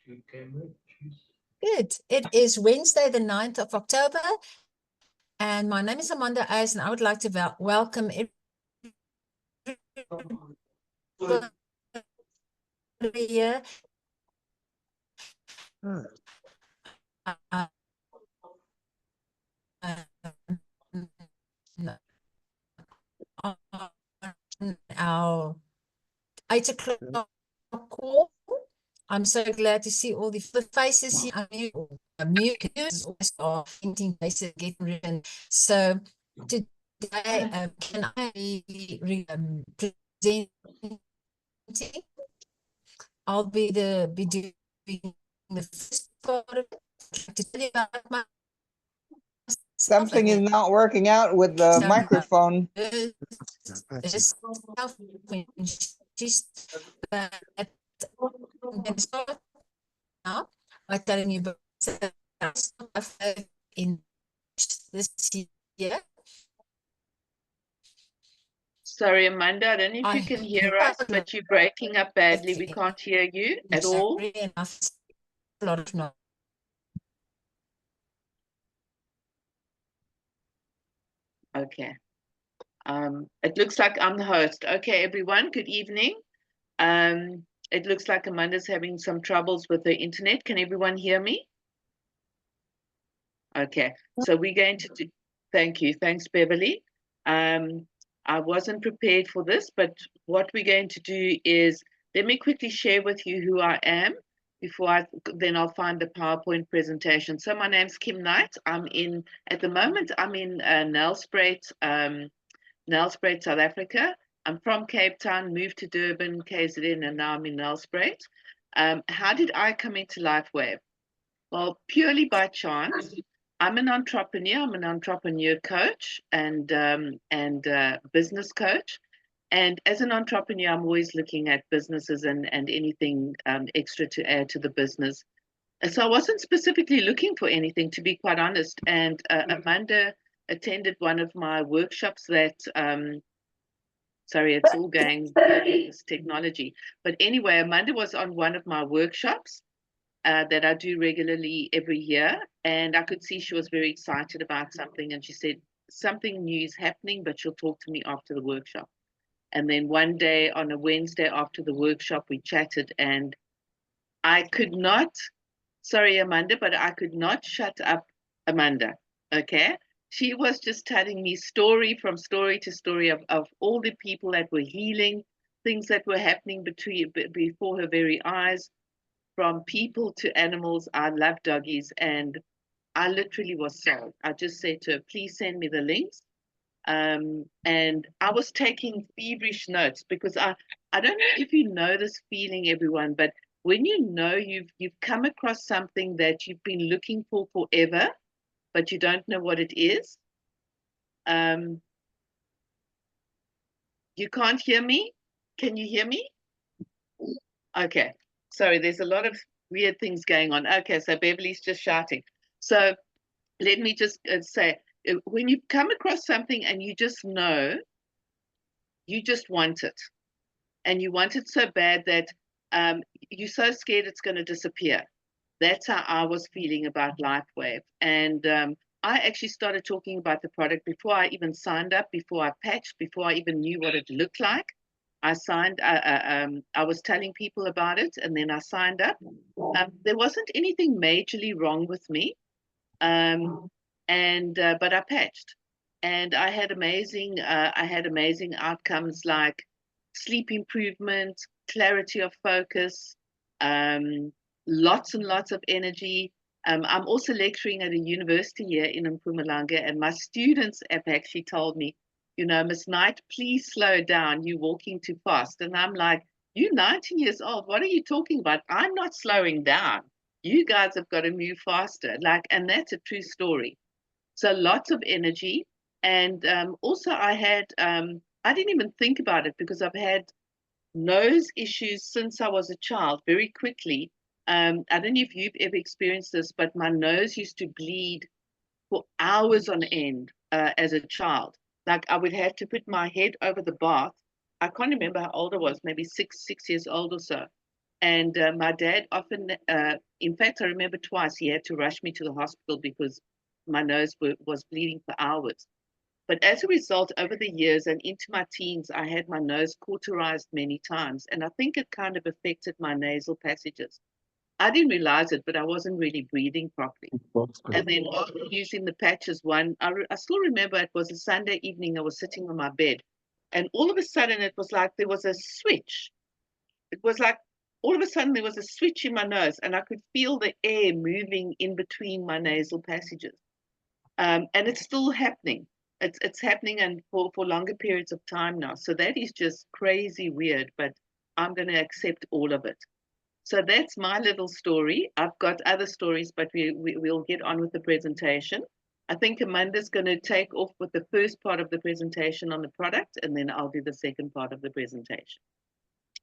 Good. It is Wednesday, the 9th of October, and my name is Amanda Eyes, and I would like to welcome everybody here. Our 8 o'clock call. I'm so glad to see all the faces here. Mucus are hinting faces getting written. So today, can I be presenting? I'll be doing the first part of it, to tell you about myself. Something is not working out with the microphone. Now by telling you about in this year. Sorry, Amanda, I don't know if you can hear us, but you're breaking up badly. We can't hear you at all. A lot of noise. Okay. It looks like I'm the host. Okay, everyone, good evening. It looks like Amanda's having some troubles with her internet. Can everyone hear me? Okay, so we're going to do, thank you. Thanks, Beverly. I wasn't prepared for this, but what we're going to do is, let me quickly share with you who I am then I'll find the PowerPoint presentation. So my name's Kim Knight. At the moment, I'm in Nelspruit, South Africa. I'm from Cape Town, moved to Durban, KZN, and now I'm in Nelspruit. How did I come into LifeWave? Well, purely by chance. I'm an entrepreneur. I'm an entrepreneur coach and business coach. And as an entrepreneur, I'm always looking at businesses and anything extra to add to the business. And so I wasn't specifically looking for anything, to be quite honest. And Amanda attended one of my workshops that, sorry, it's all going this technology. But anyway, Amanda was on one of my workshops that I do regularly every year. And I could see she was very excited about something. And she said, something new is happening, but she'll talk to me after the workshop. And then one day on a Wednesday after the workshop, we chatted, and I could not, sorry, Amanda, but I could not shut up Amanda, okay? She was just telling me story from story to story of all the people that were healing, things that were happening before her very eyes, from people to animals. I love doggies, and I literally was sold. I just said to her, please send me the links. And I was taking feverish notes because I don't know if you know this feeling, everyone, but when you know you've come across something that you've been looking for forever, but you don't know what it is. You can't hear me? Can you hear me? Okay. Sorry, there's a lot of weird things going on. Okay, so Beverly's just shouting. So let me just say, when you come across something and you just know, you just want it. And you want it so bad that you're so scared it's going to disappear. That's how I was feeling about LifeWave. And I actually started talking about the product before I even signed up, before I patched, before I even knew what it looked like. I was telling people about it, and then I signed up. There wasn't anything majorly wrong with me. But I patched, and I had amazing outcomes like sleep improvement, clarity of focus, lots and lots of energy. I'm also lecturing at a university here in Mpumalanga, and my students have actually told me, Miss Knight, please slow down. You're walking too fast. And I'm like, you're 19 years old. What are you talking about? I'm not slowing down. You guys have got to move faster. And that's a true story. So lots of energy. And also I didn't even think about it because I've had nose issues since I was a child very quickly. I don't know if you've ever experienced this, but my nose used to bleed for hours on end as a child. Like I would have to put my head over the bath. I can't remember how old I was, maybe six years old or so. And my dad often, in fact, I remember twice he had to rush me to the hospital because my nose was bleeding for hours. But as a result, over the years and into my teens, I had my nose cauterized many times. And I think it kind of affected my nasal passages. I didn't realize it, but I wasn't really breathing properly. And then after using the patches I still remember it was a Sunday evening. I was sitting on my bed. And all of a sudden, it was like there was a switch. It was like all of a sudden there was a switch in my nose and I could feel the air moving in between my nasal passages. And it's still happening. It's happening and for longer periods of time now. So that is just crazy weird, but I'm going to accept all of it. So that's my little story. I've got other stories, but we'll get on with the presentation. I think Amanda's going to take off with the first part of the presentation on the product, and then I'll do the second part of the presentation.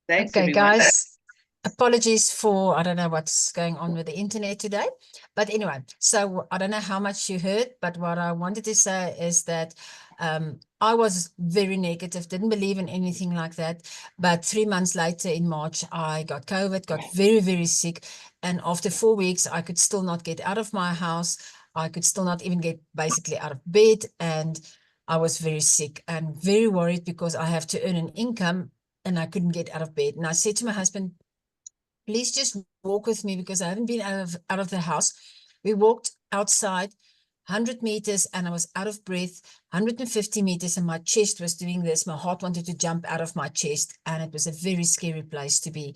Thanks, Okay, everyone. guys, apologies for, I don't know what's going on with the internet today. But anyway, so I don't know how much you heard, but what I wanted to say is that I was very negative, didn't believe in anything like that. But 3 months later in March, I got COVID, got very, very sick. And after 4 weeks, I could still not get out of my house. I could still not even get basically out of bed. And I was very sick and very worried because I have to earn an income and I couldn't get out of bed. And I said to my husband, please just walk with me because I haven't been out of the house. We walked outside 100 meters and I was out of breath, 150 meters and my chest was doing this. My heart wanted to jump out of my chest and it was a very scary place to be.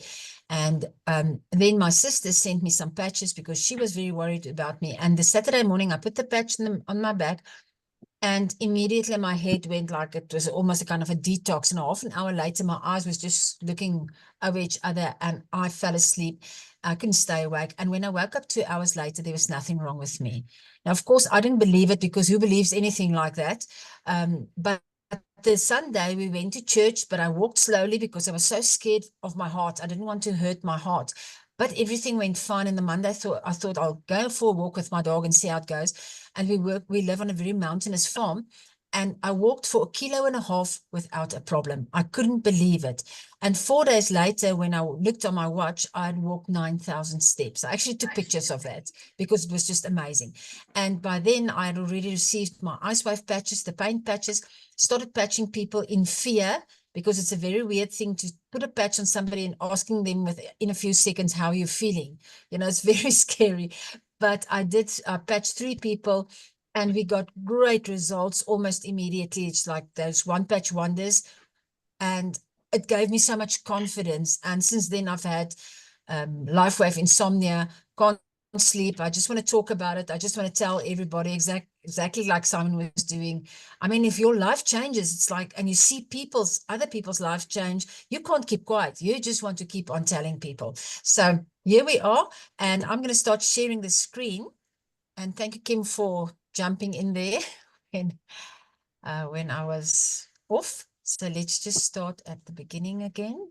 And then my sister sent me some patches because she was very worried about me. And the Saturday morning, I put the patch on my back. And immediately my head went like it was almost a kind of a detox. And half an hour later, my eyes was just looking over each other and I fell asleep. I couldn't stay awake. And when I woke up 2 hours later, there was nothing wrong with me. Now, of course, I didn't believe it because who believes anything like that? But the Sunday we went to church, but I walked slowly because I was so scared of my heart. I didn't want to hurt my heart. But everything went fine. And the Monday, I thought I'll go for a walk with my dog and see how it goes. And we live on a very mountainous farm. And I walked for 1.5 kilometers without a problem. I couldn't believe it. And 4 days later, when I looked on my watch, I had walked 9,000 steps. I actually took pictures of that because it was just amazing. And by then, I had already received my IceWave patches, the paint patches, started patching people in fear because it's a very weird thing to put a patch on somebody and asking them within a few seconds how you're feeling. You know, it's very scary. But I did patch 3 people and we got great results almost immediately. It's like those one patch wonders. And it gave me so much confidence. And since then, I've had LifeWave insomnia, can't sleep. I just want to talk about it. I just want to tell everybody exactly like Simon was doing. I mean, if your life changes, it's like, and you see other people's life change, you can't keep quiet. You just want to keep on telling people. So here we are, and I'm going to start sharing the screen. And thank you, Kim, for jumping in there when I was off. So let's just start at the beginning again.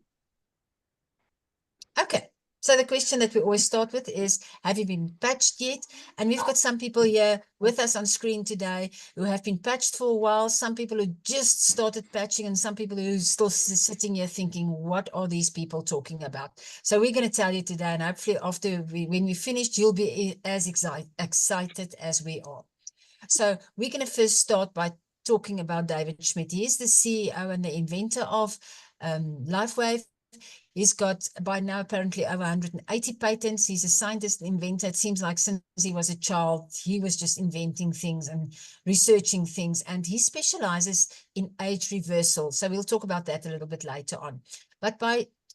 Okay. So the question that we always start with is, have you been patched yet? And we've got some people here with us on screen today who have been patched for a while, some people who just started patching, and some people who are still sitting here thinking, what are these people talking about? So we're going to tell you today, and hopefully after when we finished, you'll be as excited as we are. So we're going to first start by talking about David Schmidt. He is the CEO and the inventor of LifeWave. He's got by now apparently over 180 patents. He's a scientist, inventor. It seems like since he was a child, he was just inventing things and researching things. And he specializes in age reversal. So we'll talk about that a little bit later on. But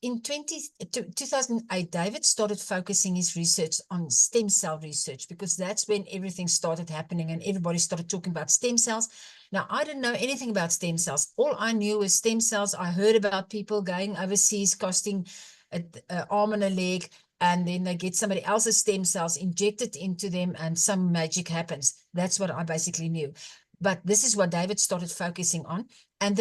in 2008, David started focusing his research on stem cell research because that's when everything started happening and everybody started talking about stem cells. Now, I didn't know anything about stem cells. All I knew was stem cells. I heard about people going overseas, costing an arm and a leg, and then they get somebody else's stem cells injected into them and some magic happens. That's what I basically knew. But this is what David started focusing on. And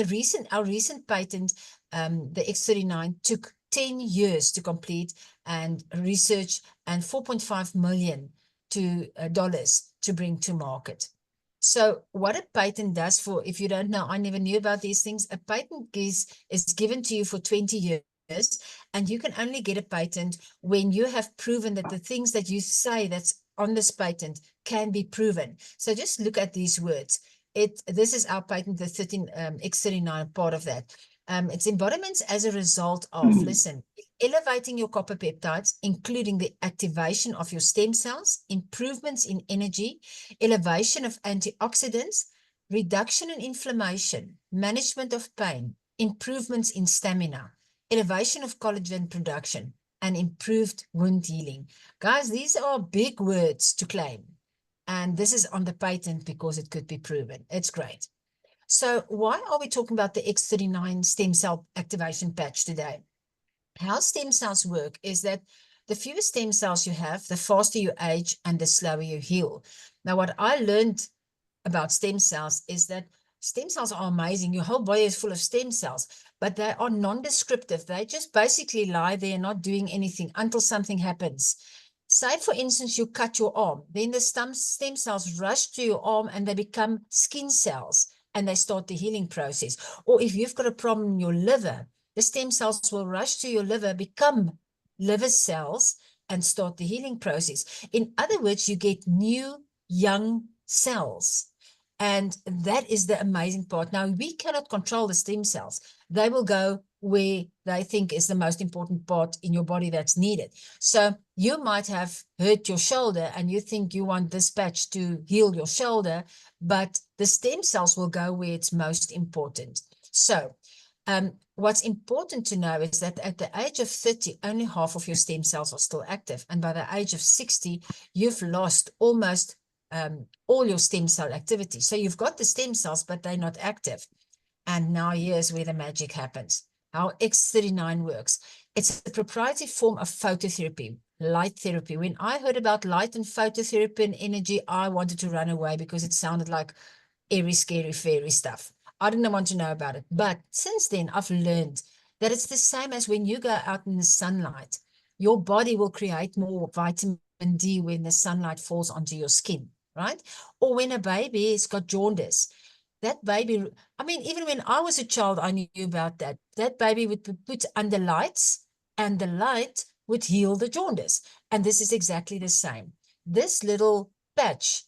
our recent patent, the X39, took 10 years to complete and research and $4.5 million to bring to market. So what a patent does if you don't know, I never knew about these things. A patent is given to you for 20 years. and you can only get a patent when you have proven that the things that you say that's on this patent can be proven. So just look at these words. This is our patent, the X39, part of that. It's embodiments as a result of, listen, elevating your copper peptides, including the activation of your stem cells, improvements in energy, elevation of antioxidants, reduction in inflammation, management of pain, improvements in stamina, elevation of collagen production, and improved wound healing. Guys, these are big words to claim. And this is on the patent because it could be proven. It's great. So why are we talking about the X39 stem cell activation patch today? How stem cells work is that the fewer stem cells you have, the faster you age and the slower you heal. Now, what I learned about stem cells is that stem cells are amazing. Your whole body is full of stem cells, but they are non-descriptive. They just basically lie there, not doing anything until something happens. Say, for instance, you cut your arm, then the stem cells rush to your arm and they become skin cells and they start the healing process. Or if you've got a problem in your liver, the stem cells will rush to your liver, become liver cells and start the healing process. In other words, you get new, young cells. And that is the amazing part. Now, we cannot control the stem cells. They will go where they think is the most important part in your body that's needed. So you might have hurt your shoulder and you think you want this patch to heal your shoulder, but the stem cells will go where it's most important. So what's important to know is that at the age of 30, only half of your stem cells are still active. And by the age of 60, you've lost almost all your stem cell activity. So you've got the stem cells, but they're not active. And now here's where the magic happens. How X39 works. It's a proprietary form of phototherapy, light therapy. When I heard about light and phototherapy and energy, I wanted to run away because it sounded like airy, scary, fairy stuff. I didn't want to know about it. But since then, I've learned that it's the same as when you go out in the sunlight. Your body will create more vitamin D when the sunlight falls onto your skin, right? Or when a baby has got jaundice. That baby, I mean, even when I was a child, I knew about that. That baby would be put under lights and the light would heal the jaundice. And this is exactly the same. This little patch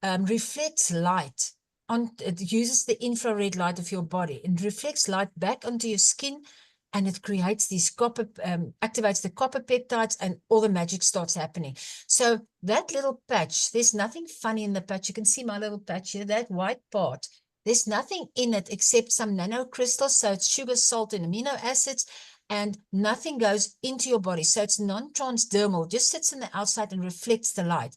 reflects light. It uses the infrared light of your body and reflects light back onto your skin, and it creates these copper, activates the copper peptides, and all the magic starts happening. So that little patch, there's nothing funny in the patch. You can see my little patch here, that white part. There's nothing in it except some nanocrystals. So it's sugar, salt, and amino acids, and nothing goes into your body. So it's non-transdermal, just sits on the outside and reflects the light.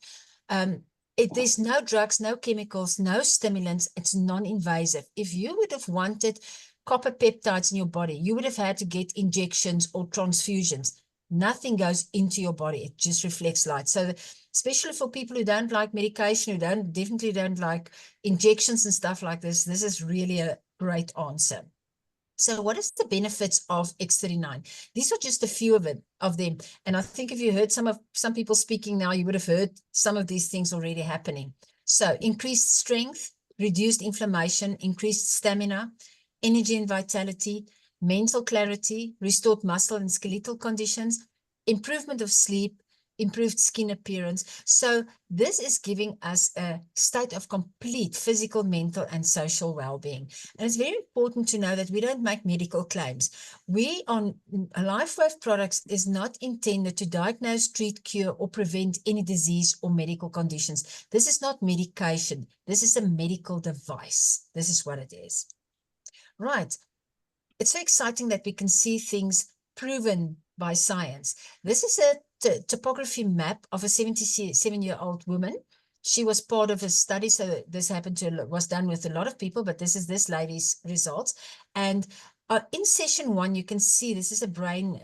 There's no drugs, no chemicals, no stimulants. It's non-invasive. If you would have wanted copper peptides in your body, you would have had to get injections or transfusions. Nothing goes into your body. It just reflects light. So especially for people who don't like medication, who definitely don't like injections and stuff like this, this is really a great answer. So what is the benefits of X39? These are just a few of them. And I think if you heard some people speaking now, you would have heard some of these things already happening. So increased strength, reduced inflammation, increased stamina, energy and vitality, mental clarity, restored muscle and skeletal conditions, improvement of sleep, improved skin appearance. So this is giving us a state of complete physical, mental, and social well-being. And it's very important to know that we don't make medical claims. We on LifeWave Products is not intended to diagnose, treat, cure, or prevent any disease or medical conditions. This is not medication. This is a medical device. This is what it is. Right. It's so exciting that we can see things proven by science. This is a topography map of a 77-year-old woman. She was part of a study, so this was done with a lot of people, but this is this lady's results. And in session 1, you can see this is a brain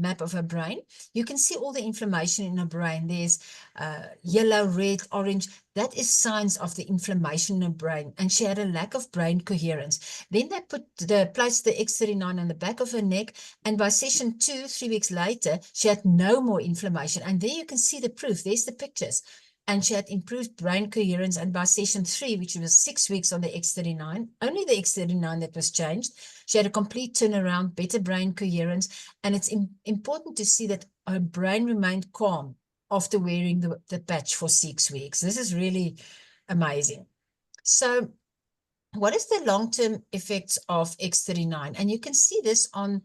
map of her brain. You can see all the inflammation in her brain. There's yellow, red, orange. That is signs of the inflammation in her brain. And she had a lack of brain coherence. Then they placed the X39 on the back of her neck. And by session 2, 3 weeks later, she had no more inflammation. And there you can see the proof. There's the pictures. and she had improved brain coherence. And by session 3, which was 6 weeks on the X39, only the X39 that was changed, she had a complete turnaround, better brain coherence. And it's important to see that her brain remained calm after wearing the patch for 6 weeks. This is really amazing. So what is the long-term effects of X39? And you can see this on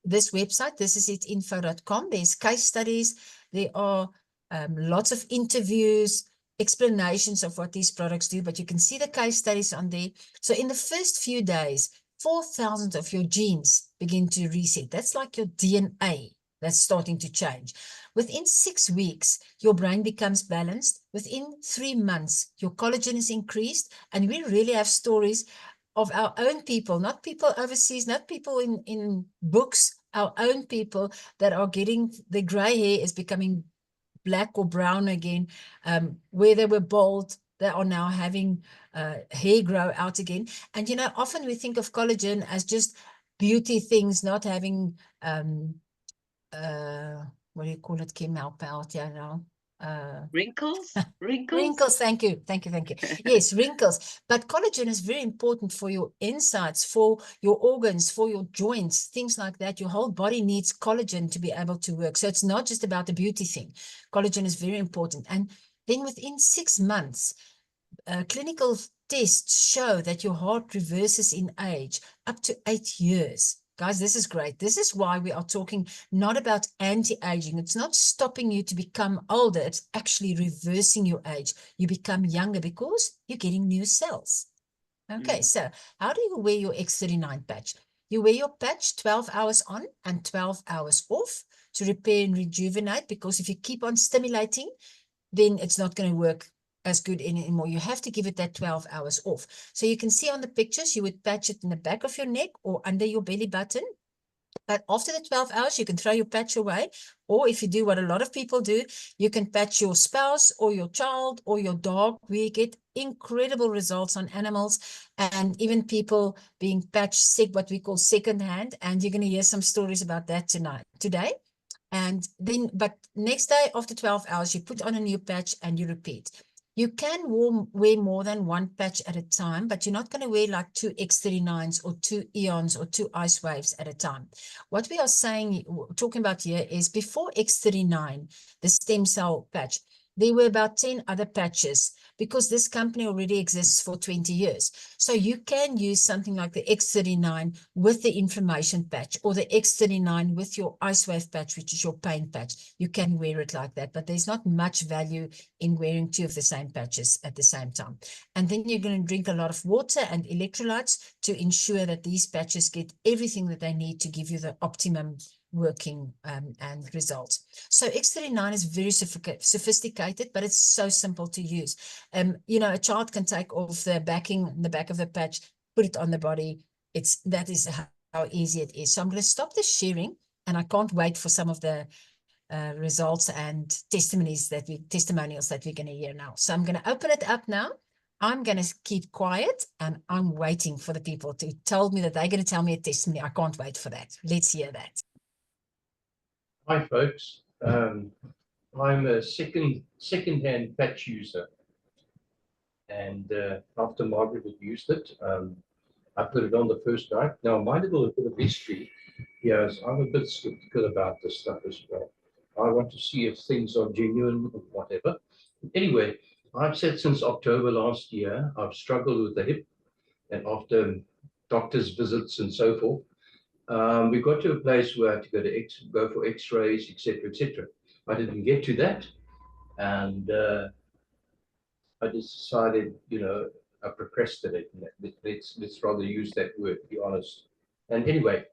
this website. This is itinfo.com. There's case studies. There are lots of interviews, explanations of what these products do, but you can see the case studies on there. So in the first few days, 4,000 of your genes begin to reset. That's like your DNA that's starting to change. Within 6 weeks, your brain becomes balanced. Within 3 months, your collagen is increased. And we really have stories of our own people, not people overseas, not people in books, our own people that are getting, the gray hair is becoming black or brown again, where they were bald, they are now having hair grow out again. And, you know, often we think of collagen as just beauty things, not having, what do you call it, Kim, help out, yeah, now. Wrinkles? Wrinkles, thank you. Yes, wrinkles. But collagen is very important for your insides, for your organs, for your joints, things like that. Your whole body needs collagen to be able to work. So it's not just about the beauty thing. Collagen is very important. And then within 6 months, clinical tests show that your heart reverses in age up to 8 years. Guys, this is great. This is why we are talking not about anti-aging. It's not stopping you to become older. It's actually reversing your age. You become younger because you're getting new cells. Okay, so how do you wear your X39 patch? You wear your patch 12 hours on and 12 hours off to repair and rejuvenate, because if you keep on stimulating, then it's not going to work as good anymore. You have to give it that 12 hours off. So you can see on the pictures, you would patch it in the back of your neck or under your belly button. But after the 12 hours, you can throw your patch away. Or if you do what a lot of people do, you can patch your spouse or your child or your dog. We get incredible results on animals, and even people being patched, what we call secondhand. And you're going to hear some stories about that today. And then, but next day after 12 hours, you put on a new patch and you repeat. You can wear more than one patch at a time, but you're not going to wear like 2 X39s or 2 Eons or 2 Ice Waves at a time. What we are talking about here is before X39, the stem cell patch, there were about 10 other patches, because this company already exists for 20 years. So you can use something like the X39 with the inflammation patch, or the X39 with your Ice Wave patch, which is your pain patch. You can wear it like that, but there's not much value in wearing 2 of the same patches at the same time. And then you're going to drink a lot of water and electrolytes to ensure that these patches get everything that they need to give you the optimum working and results. So X39 is very sophisticated, but it's so simple to use. You know, a child can take off the backing, the back of the patch, put it on the body. That is how easy it is. So I'm going to stop the sharing, and I can't wait for some of the results and testimonials that we're going to hear now. So I'm going to open it up now. I'm going to keep quiet, and I'm waiting for the people to tell me that they're going to tell me a testimony. I can't wait for that. Let's hear that. Hi, folks. I'm a second-hand patch user, and after Margaret had used it, I put it on the first night. Now, mind a little bit of history. Yes, I'm a bit skeptical about this stuff as well. I want to see if things are genuine or whatever. Anyway, I've said since October last year, I've struggled with the hip, and after doctor's visits and so forth, we got to a place where I had to go for X-rays, etc., etc. I didn't get to that, and I decided, you know, I procrastinated. Let's rather use that word, to be honest. And anyway,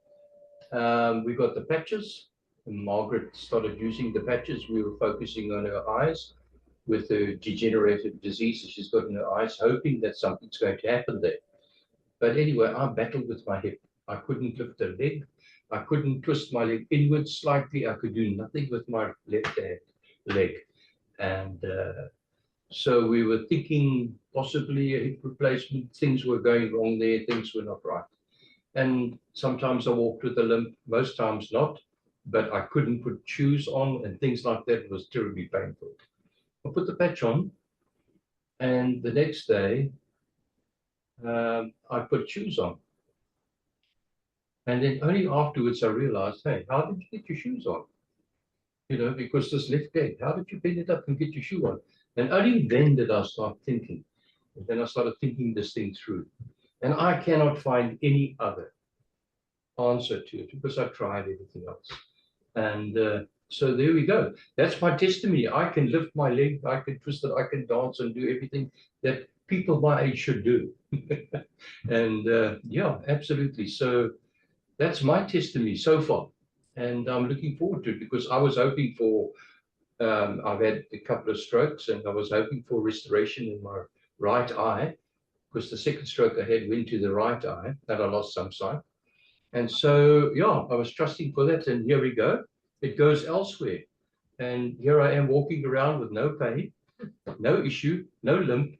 we got the patches, and Margaret started using the patches. We were focusing on her eyes with her degenerative disease that she's got in her eyes, hoping that something's going to happen there. But anyway, I battled with my hip. I couldn't lift a leg. I couldn't twist my leg inwards slightly. I could do nothing with my left leg. And so we were thinking possibly a hip replacement. Things were going wrong there. Things were not right. And sometimes I walked with a limp, most times not. But I couldn't put shoes on and things like that. It was terribly painful. I put the patch on, and the next day, I put shoes on. And then only afterwards I realized, hey, how did you get your shoes on? You know, because this left leg, how did you bend it up and get your shoe on? And only then did I start thinking. And then I started thinking this thing through. And I cannot find any other answer to it because I've tried everything else. And so there we go. That's my testimony. I can lift my leg, I can twist it, I can dance and do everything that people my age should do. And yeah, absolutely. So that's my testimony so far. And I'm looking forward to it because I was hoping for, I've had a couple of strokes and I was hoping for restoration in my right eye because the second stroke I had went to the right eye and I lost some sight. And so, yeah, I was trusting for that. And here we go. It goes elsewhere. And here I am walking around with no pain, no issue, no limp,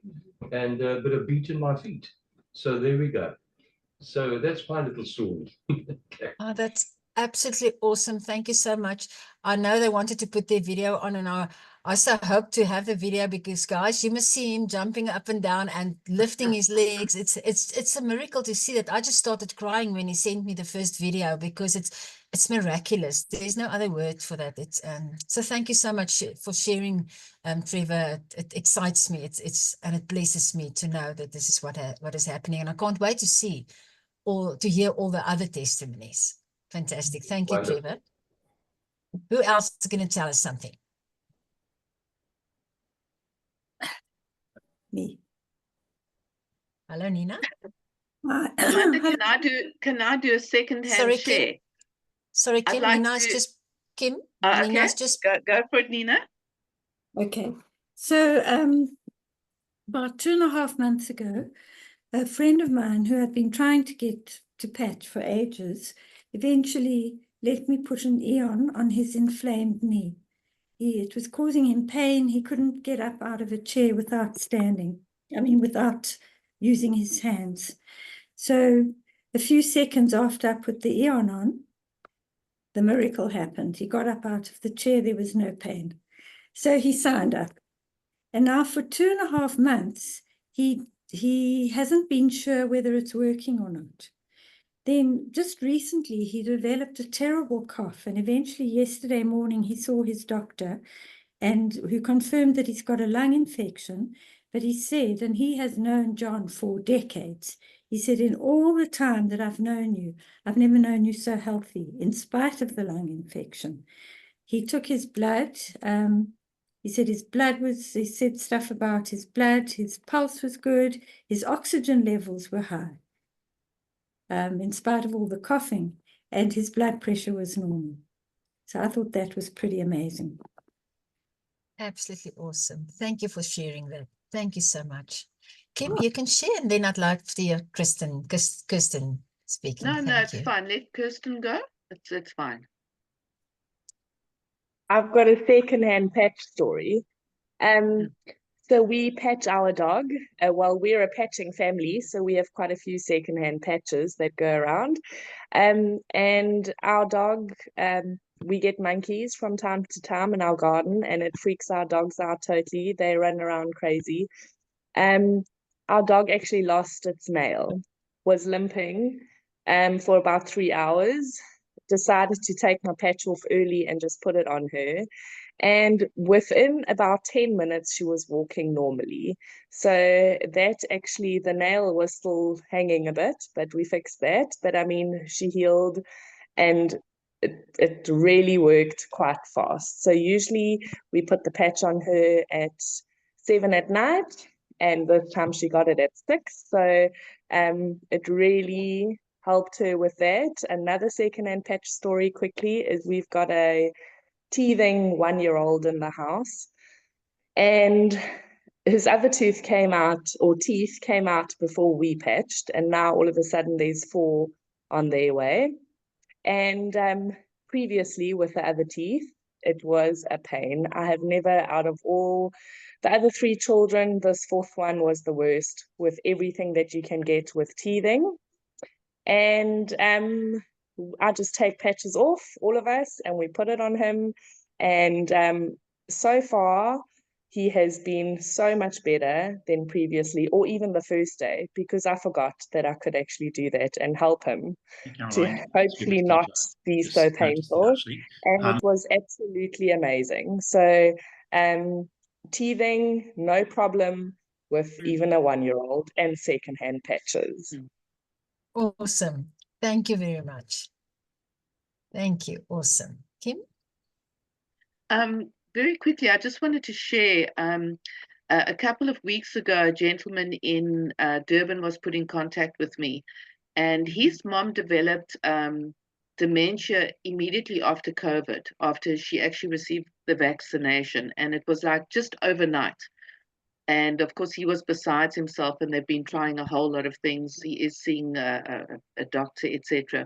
and a bit of beat in my feet. So there we go. So that's my little story. Oh, that's absolutely awesome. Thank you so much. I know they wanted to put their video on, and I so hope to have the video because, guys, you must see him jumping up and down and lifting his legs. It's a miracle to see that. I just started crying when he sent me the first video because it's miraculous. There's no other word for that. It's so thank you so much for sharing, Trevor. It excites me. And it blesses me to know that this is what is happening, and I can't wait to see or to hear all the other testimonies. Fantastic. Thank you, Wonderful. Trevor. Who else is going to tell us something? Me. Hello, Nina. Amanda, can I do a second-hand Sorry, Kim. share? Sorry, I'd Kim. like Nina's to- just Kim. Okay, Nina's just go for it, Nina. Okay, so about 2.5 months ago, a friend of mine who had been trying to get to patch for ages eventually let me put an Eon on his inflamed knee. It was causing him pain. He couldn't get up out of a chair without without using his hands. So a few seconds after I put the Eon on, the miracle happened. He got up out of the chair. There was no pain. So he signed up. And now for 2.5 months, he hasn't been sure whether it's working or not. Then just recently, he developed a terrible cough. And eventually yesterday morning, he saw his doctor and who confirmed that he's got a lung infection. But he said, and he has known John for decades, he said, in all the time that I've known you, I've never known you so healthy, in spite of the lung infection. He took his blood. He said he said stuff about his blood, his pulse was good, his oxygen levels were high, in spite of all the coughing, and his blood pressure was normal. So I thought that was pretty amazing. absolutely awesome. Thank you for sharing that. Thank you so much. Kim, you can share, and then I'd like to hear Kirsten speaking. No, Thank it's you. fine. Let Kirsten go. It's fine. I've got a second-hand patch story. So we patch our dog. Well, we're a patching family, so we have quite a few second-hand patches that go around. And our dog, we get monkeys from time to time in our garden, and it freaks our dogs out totally. They run around crazy. Our dog actually lost its nail, was limping for about 3 hours. Decided to take my patch off early and just put it on her. And within about 10 minutes, she was walking normally. So that actually, the nail was still hanging a bit, but we fixed that. But I mean, she healed and it really worked quite fast. So usually we put the patch on her at 7 at night, and this time she got it at 6. So it really helped her with that. Another second-hand patch story quickly is we've got a teething 1-year-old in the house, and his other tooth came out, or teeth came out before we patched, and now all of a sudden there's 4 on their way. And previously with the other teeth, it was a pain. I have never, out of all the other 3 children, this 4th one was the worst, with everything that you can get with teething. And I just take patches off, all of us, and we put it on him. And so far, he has been so much better than previously, or even the first day, because I forgot that I could actually do that and help him Hey, to Caroline, it's hopefully Stephen not Stokes. be Just so noticed painful. actually. And it was absolutely amazing. So teething, no problem with even a 1-year-old, and secondhand patches. Awesome. Thank you very much. Thank you. Awesome. Kim? Very quickly, I just wanted to share. A couple of weeks ago, a gentleman in Durban was put in contact with me, and his mom developed dementia immediately after COVID, after she actually received the vaccination, and it was like just overnight. And of course, he was besides himself, and they've been trying a whole lot of things. He is seeing a doctor, etc.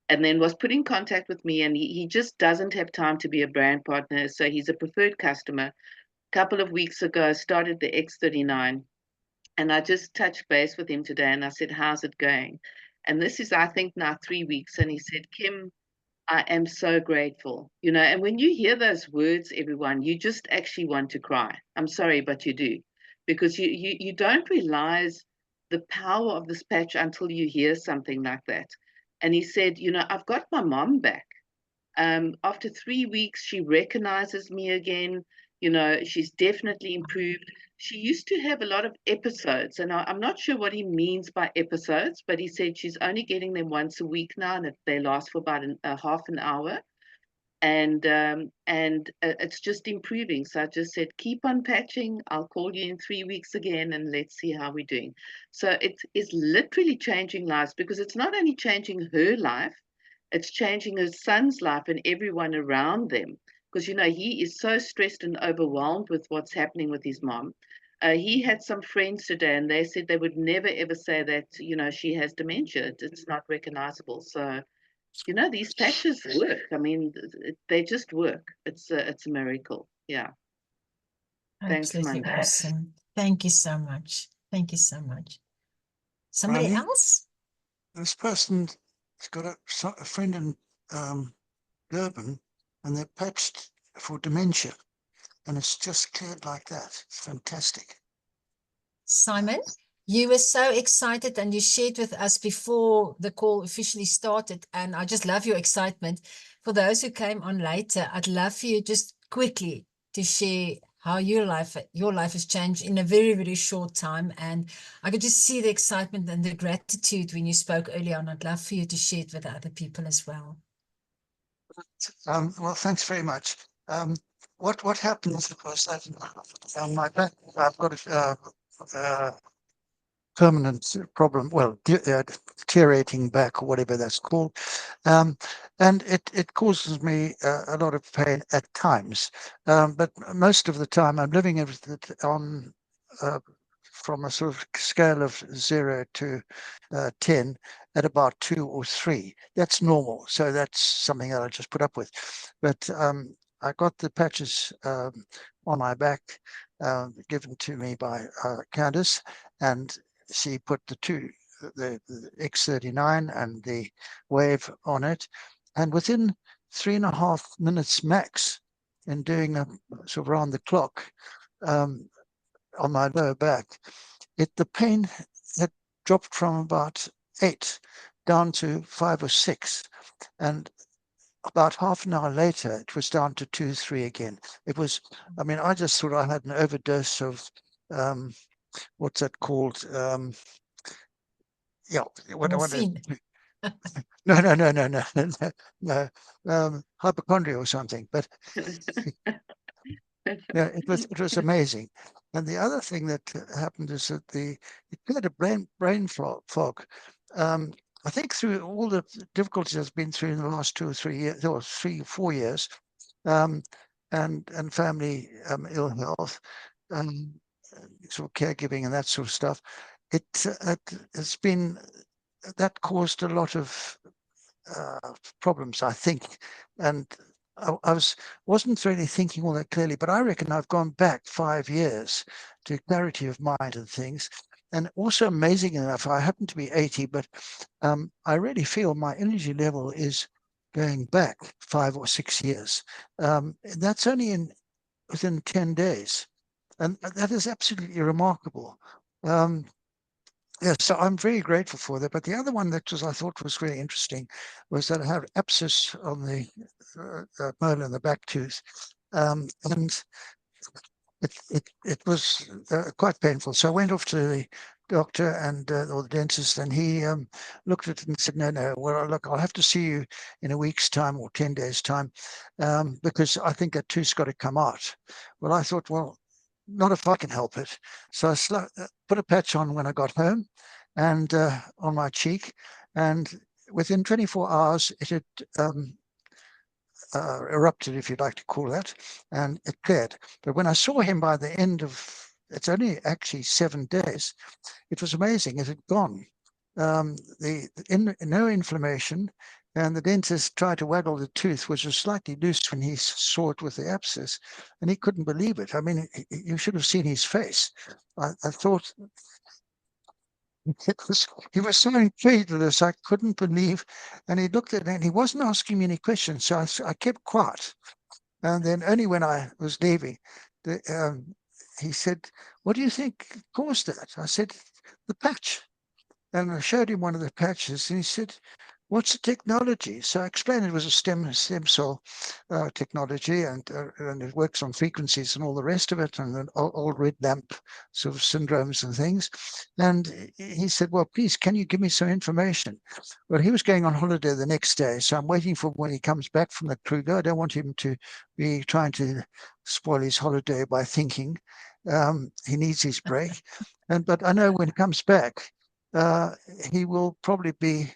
And then was put in contact with me, and he just doesn't have time to be a brand partner. So he's a preferred customer. A couple of weeks ago, started the X39, and I just touched base with him today, and I said, "How's it going?" And this is, I think, now 3 weeks. And he said, "Kim, I am so grateful." And when you hear those words, everyone, you just actually want to cry. I'm sorry, but you do, because you don't realize the power of this patch until you hear something like that. And he said, "I've got my mom back. After 3 weeks, she recognizes me again. She's definitely improved. She used to have a lot of episodes, and I'm not sure what he means by episodes, but he said she's only getting them once a week now, and they last for about a half an hour. And it's just improving. So I just said, keep on patching. I'll call you in 3 weeks again, and let's see how we're doing." So it is literally changing lives, because it's not only changing her life, it's changing her son's life and everyone around them. Because he is so stressed and overwhelmed with what's happening with his mom. He had some friends today, and they said they would never ever say that she has dementia. It's not recognizable. So these patches work. I mean, they just work. It's a miracle. Yeah. Thanks, Absolutely Amanda. awesome. Thank you so much. Thank you so much. Somebody Ronnie? else? This person's got a friend in Durban, and they're patched for dementia, and it's just cleared like that. It's fantastic. Simon, you were so excited, and you shared with us before the call officially started, and I just love your excitement. For those who came on later, I'd love for you just quickly to share how your life has changed in a very, very short time. And I could just see the excitement and the gratitude when you spoke earlier on. I'd love for you to share it with other people as well. Well, thanks very much. What happens was that on my back, I've got a permanent problem, well, deteriorating back, or whatever that's called. And it causes me a lot of pain at times. But most of the time I'm living on from a sort of scale of 0 to 10 at about 2 or 3. That's normal. So that's something that I just put up with. But I got the patches on my back given to me by Candice, and she put the X39 and the Wave on it. And within 3.5 minutes max, in doing a sort of round the clock on my lower back, the pain had dropped from about 8 down to 5 or 6. And about half an hour later, it was down to 2, 3 again. It was, I mean, I just thought I had an overdose of, what's that called? Yeah, Morphine. no, hypochondria or something. But no, it was amazing. And the other thing that happened is that it had a brain fog. I think through all the difficulties I've been through in the last 2 or 3 years, or 3 or 4 years, and family ill health, sort of caregiving and that sort of stuff, it's been, that caused a lot of problems, I think. And I wasn't really thinking all that clearly, but I reckon I've gone back 5 years to clarity of mind and things. And also, amazing enough, I happen to be 80, but I really feel my energy level is going back 5 or 6 years. That's only within 10 days. And that is absolutely remarkable. Yes, so I'm very grateful for that. But the other one that I thought was really interesting was that I had abscess on the molar in the back tooth. And it was quite painful. So I went off to the doctor and or the dentist, and he looked at it and said, no, well, look, I'll have to see you in a week's time or 10 days' time, because I think that tooth's got to come out. Well, I thought, well, not if I can help it. So I put a patch on when I got home and on my cheek, and within 24 hours, it had erupted, if you'd like to call that, and it cleared. But when I saw him by the end of, it's only actually 7 days, it was amazing. It had gone. No inflammation, and the dentist tried to waggle the tooth, which was slightly loose when he saw it with the abscess, and he couldn't believe it. I mean, you should have seen his face. I thought he was so incredulous, I couldn't believe. And he looked at it and he wasn't asking me any questions. So I kept quiet. And then only when I was leaving, he said, what do you think caused that? I said, the patch. And I showed him one of the patches, and he said, what's the technology? So I explained it was a stem cell technology, and it works on frequencies and all the rest of it, and an old red lamp sort of syndromes and things. And he said, well, please, can you give me some information? Well, he was going on holiday the next day, so I'm waiting for when he comes back from the Kruger. I don't want him to be trying to spoil his holiday by thinking. He needs his break. But I know when he comes back, he will probably be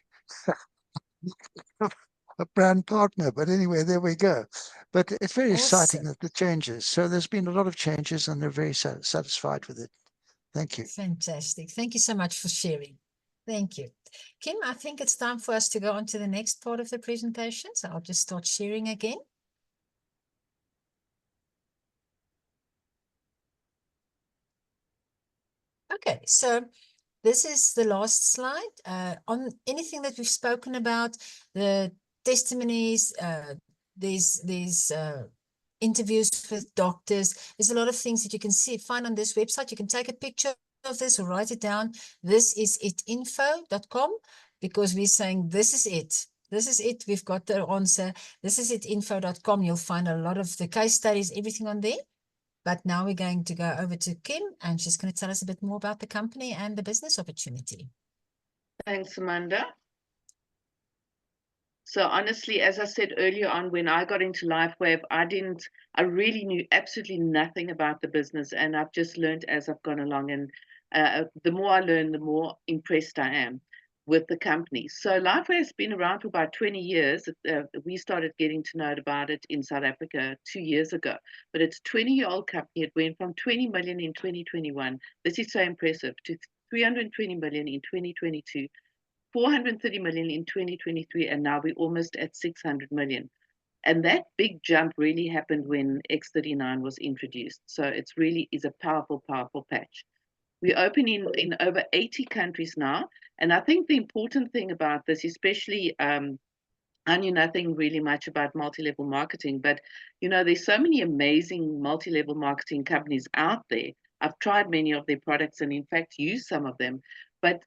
a brand partner. But anyway, there we go. But it's very exciting that the changes. So there's been a lot of changes, and they're very satisfied with it. Thank you. Fantastic. Thank you so much for sharing. Thank you. Kim, I think it's time for us to go on to the next part of the presentation. So I'll just start sharing again. Okay, so this is the last slide. On anything that we've spoken about, the testimonies, these interviews with doctors, there's a lot of things that you can find on this website. You can take a picture of this or write it down. This is itinfo.com, because we're saying this is it. This is it. We've got the answer. This is itinfo.com. You'll find a lot of the case studies, everything on there. But now we're going to go over to Kim, and she's going to tell us a bit more about the company and the business opportunity. Thanks, Amanda. So honestly, as I said earlier on, when I got into LifeWave, I really knew absolutely nothing about the business, and I've just learned as I've gone along. And the more I learn, the more impressed I am with the company. So LifeWave has been around for about 20 years. We started getting to know about it in South Africa 2 years ago, but it's a 20-year-old company. It went from 20 million in 2021. This is so impressive, to 320 million in 2022. 430 million in 2023, and now we're almost at 600 million. And that big jump really happened when X39 was introduced. So it's really is a powerful, powerful patch. We're open in over 80 countries now. And I think the important thing about this, especially I knew nothing really much about multi-level marketing, but there's so many amazing multi-level marketing companies out there. I've tried many of their products and in fact used some of them, but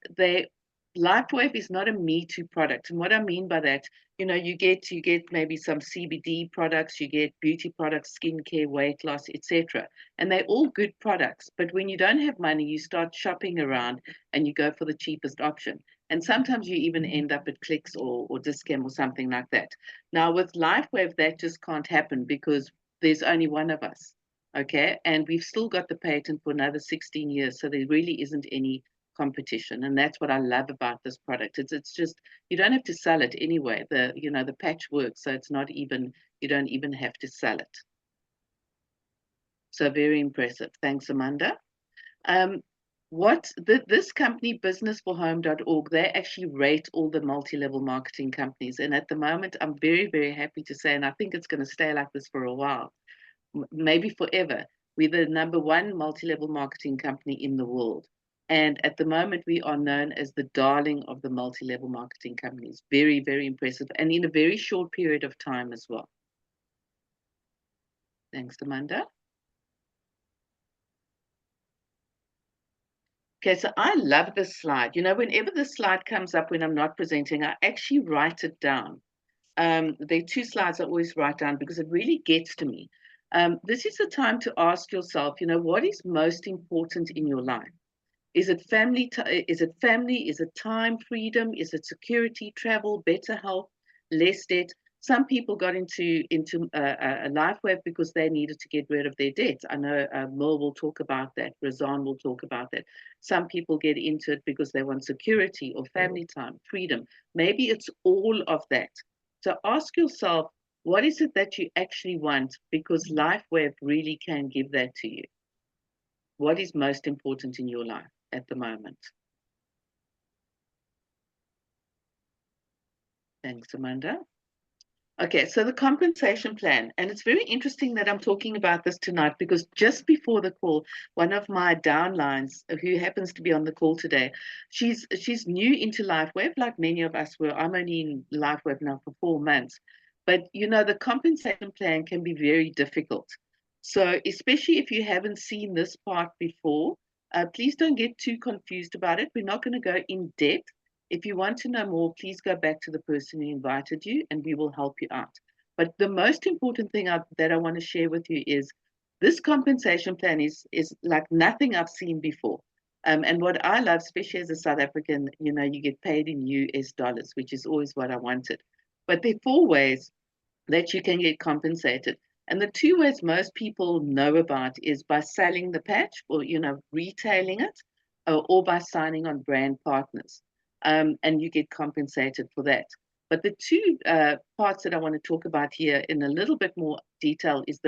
LifeWave is not a Me Too product. And what I mean by that, you get maybe some CBD products, you get beauty products, skincare, weight loss, etc. And they're all good products. But when you don't have money, you start shopping around and you go for the cheapest option. And sometimes you even end up at Clicks or Dis-Chem or something like that. Now with LifeWave, that just can't happen because there's only one of us. Okay. And we've still got the patent for another 16 years. So there really isn't any competition, and that's what I love about this product. It's just you don't have to sell it anyway. The patch works, so it's not even you don't even have to sell it. So very impressive. Thanks, Amanda. This company, businessforhome.org, they actually rate all the multi-level marketing companies, and at the moment, I'm very, very happy to say, and I think it's going to stay like this for a while, maybe forever. We're the #1 multi-level marketing company in the world. And at the moment, we are known as the darling of the multi-level marketing companies. Very, very impressive. And in a very short period of time as well. Thanks, Amanda. Okay, so I love this slide. You know, whenever this slide comes up when I'm not presenting, I actually write it down. There are 2 slides I always write down because it really gets to me. This is the time to ask yourself, you know, what is most important in your life? Is it family? Is it family? Is it time, freedom? Is it security, travel, better health, less debt? Some people got into a LifeWave because they needed to get rid of their debts. I know Merle will talk about that. Razan will talk about that. Some people get into it because they want security or family time, freedom. Maybe it's all of that. So ask yourself, what is it that you actually want? Because LifeWave really can give that to you. What is most important in your life at the moment? Thanks, Amanda. Okay, so the compensation plan, and it's very interesting that I'm talking about this tonight because just before the call, one of my downlines, who happens to be on the call today, she's new into LifeWave, like many of us were. I'm only in LifeWave now for 4 months, but you know the compensation plan can be very difficult. So especially if you haven't seen this part before, please don't get too confused about it. We're not going to go in depth. If you want to know more, please go back to the person who invited you and we will help you out. But the most important thing that I want to share with you is this compensation plan is like nothing I've seen before. And what I love, especially as a South African, you know, you get paid in US dollars, which is always what I wanted. But there are 4 ways that you can get compensated. And the 2 ways most people know about is by selling the patch or, you know, retailing it, or by signing on brand partners. And you get compensated for that. But the 2 parts that I want to talk about here in a little bit more detail is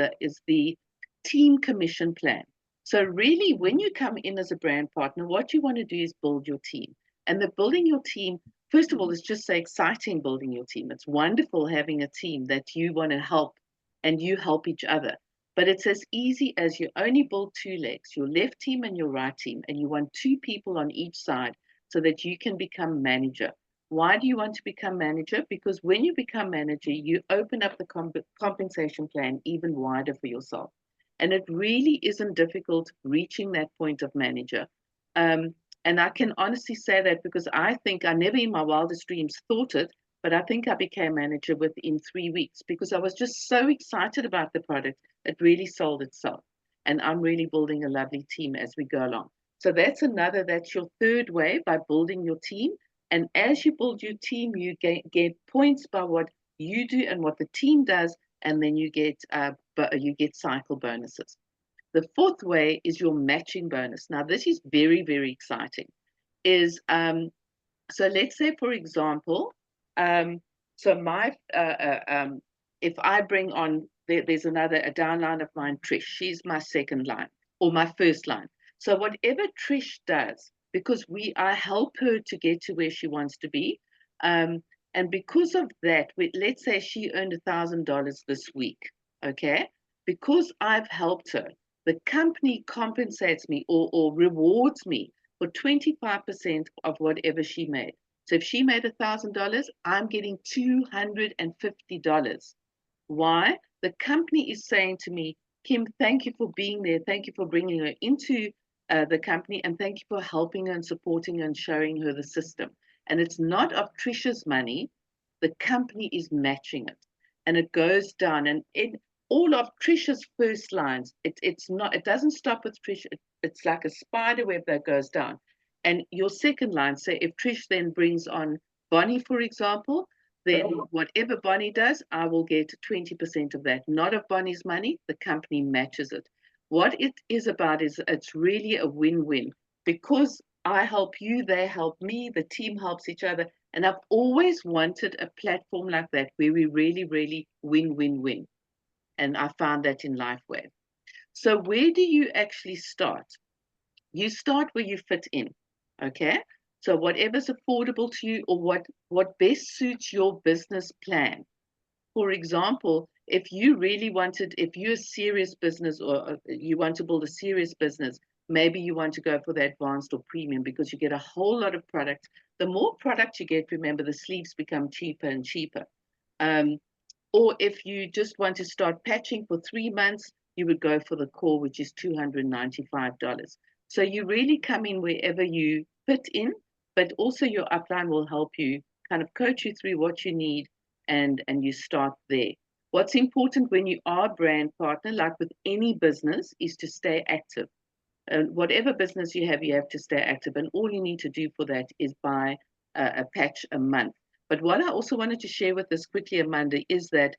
the team commission plan. So really, when you come in as a brand partner, what you want to do is build your team. And the building your team, first of all, it's just so exciting building your team. It's wonderful having a team that you want to help and you help each other. But it's as easy as you only build 2 legs, your left team and your right team, and you want 2 people on each side so that you can become manager. Why do you want to become manager? Because when you become manager, you open up the compensation plan even wider for yourself. And it really isn't difficult reaching that point of manager. And I can honestly say that because I think I never in my wildest dreams thought it, but I think I became manager within 3 weeks because I was just so excited about the product. It really sold itself. And I'm really building a lovely team as we go along. So that's your 3rd way, by building your team. And as you build your team, you get points by what you do and what the team does, and then you get cycle bonuses. The 4th way is your matching bonus. Now, this is very, very exciting. So let's say, for example, if I bring on, there's a downline of mine, Trish. She's my 2nd line or my 1st line. So whatever Trish does, because I help her to get to where she wants to be, and because of that, let's say she earned $1,000 this week, okay? Because I've helped her, the company compensates me or rewards me for 25% of whatever she made. So if she made $1,000, I'm getting $250. Why? The company is saying to me, Kim, thank you for being there. Thank you for bringing her into the company, and thank you for helping her and supporting her and showing her the system. And it's not of Trisha's money. The company is matching it, and it goes down. And all of Trisha's first lines, it doesn't stop with Trisha. It's like a spider web that goes down. And your 2nd line, say if Trish then brings on Bonnie, for example, then whatever Bonnie does, I will get 20% of that. Not of Bonnie's money, the company matches it. What it is about is it's really a win-win, because I help you, they help me, the team helps each other. And I've always wanted a platform like that where we really, really win-win-win. And I found that in LifeWave. So where do you actually start? You start where you fit in, okay? So whatever's affordable to you, or what best suits your business plan. For example, if you're a serious business, or you want to build a serious business, maybe you want to go for the advanced or premium because you get a whole lot of product. The more product you get, remember, the sleeves become cheaper and cheaper. Or if you just want to start patching for 3 months, you would go for the core, which is $295. So you really come in wherever you fit in, but also your upline will help you kind of coach you through what you need, and you start there. What's important when you are a brand partner, like with any business, is to stay active. Whatever business you have to stay active, and all you need to do for that is buy a patch a month. But what I also wanted to share with us quickly, Amanda, is that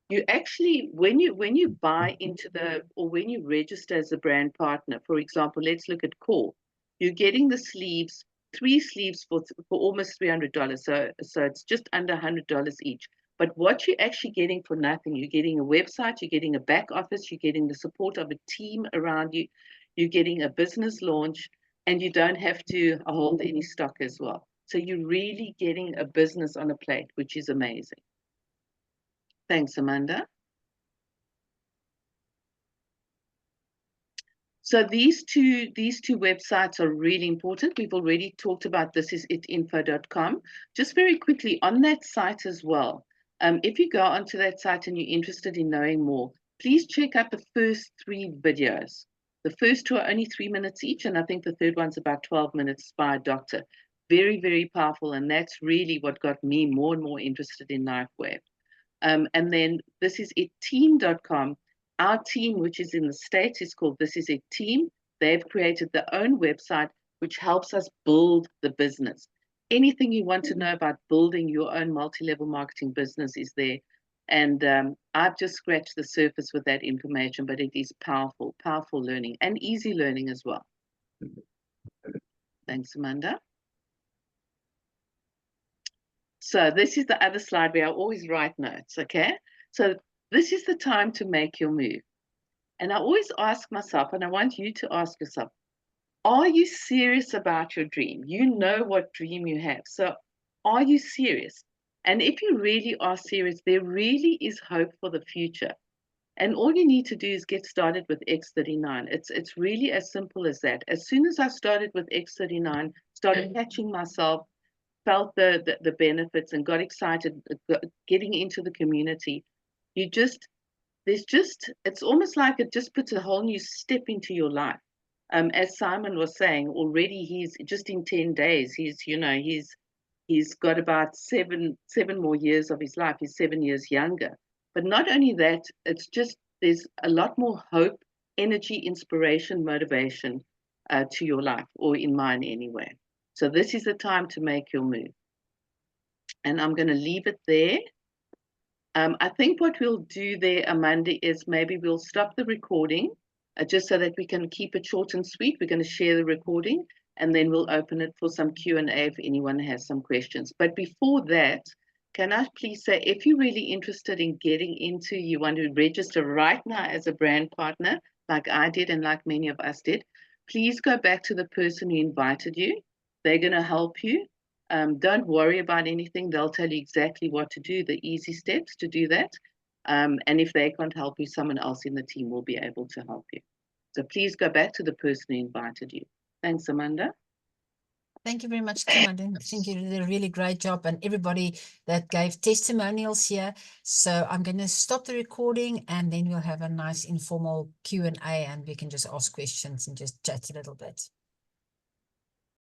you actually, when you buy into or when you register as a brand partner, for example, let's look at Core, you're getting the sleeves, 3 sleeves for almost $300. So it's just under $100 each. But what you're actually getting for nothing, you're getting a website, you're getting a back office, you're getting the support of a team around you, you're getting a business launch, and you don't have to hold any stock as well. So you're really getting a business on a plate, which is amazing. Thanks, Amanda. So these two websites are really important. We've already talked about thisisit.info.com. Just very quickly on that site as well. If you go onto that site and you're interested in knowing more, please check out the first 3 videos. The first 2 are only 3 minutes each, and I think the third one's about 12 minutes by a doctor. Very, very powerful, and that's really what got me more and more interested in LifeWave. And then thisisit.team.com. Our team, which is in the States, is called This Is It Team. They've created their own website, which helps us build the business. Anything you want to know about building your own multi-level marketing business is there. And I've just scratched the surface with that information, but it is powerful, powerful learning, and easy learning as well. Thanks, Amanda. So this is the other slide where I always write notes, okay? So this is the time to make your move. And I always ask myself, and I want you to ask yourself, are you serious about your dream? You know what dream you have. So are you serious? And if you really are serious, there really is hope for the future. And all you need to do is get started with X39. It's really as simple as that. As soon as I started with X39, started catching myself, felt the benefits and got excited getting into the community, it's almost like it just puts a whole new step into your life. As Simon was saying, already he's just in 10 days, he's got about seven more years of his life. He's 7 years younger. But not only that, it's just there's a lot more hope, energy, inspiration, motivation to your life, or in mine anyway. So this is the time to make your move. And I'm going to leave it there. I think what we'll do there, Amanda, is maybe we'll stop the recording just so that we can keep it short and sweet. We're going to share the recording, and then we'll open it for some Q&A if anyone has some questions. But before that, can I please say, if you're really interested in getting into, you want to register right now as a brand partner, like I did and like many of us did, please go back to the person who invited you. They're going to help you. Don't worry about anything. They'll tell you exactly what to do, the easy steps to do that. And if they can't help you, someone else in the team will be able to help you. So please go back to the person who invited you. Thanks, Amanda. Thank you very much, Kim. I think you did a really great job, and everybody that gave testimonials here. So I'm going to stop the recording, and then we'll have a nice informal Q&A, and we can just ask questions and just chat a little bit.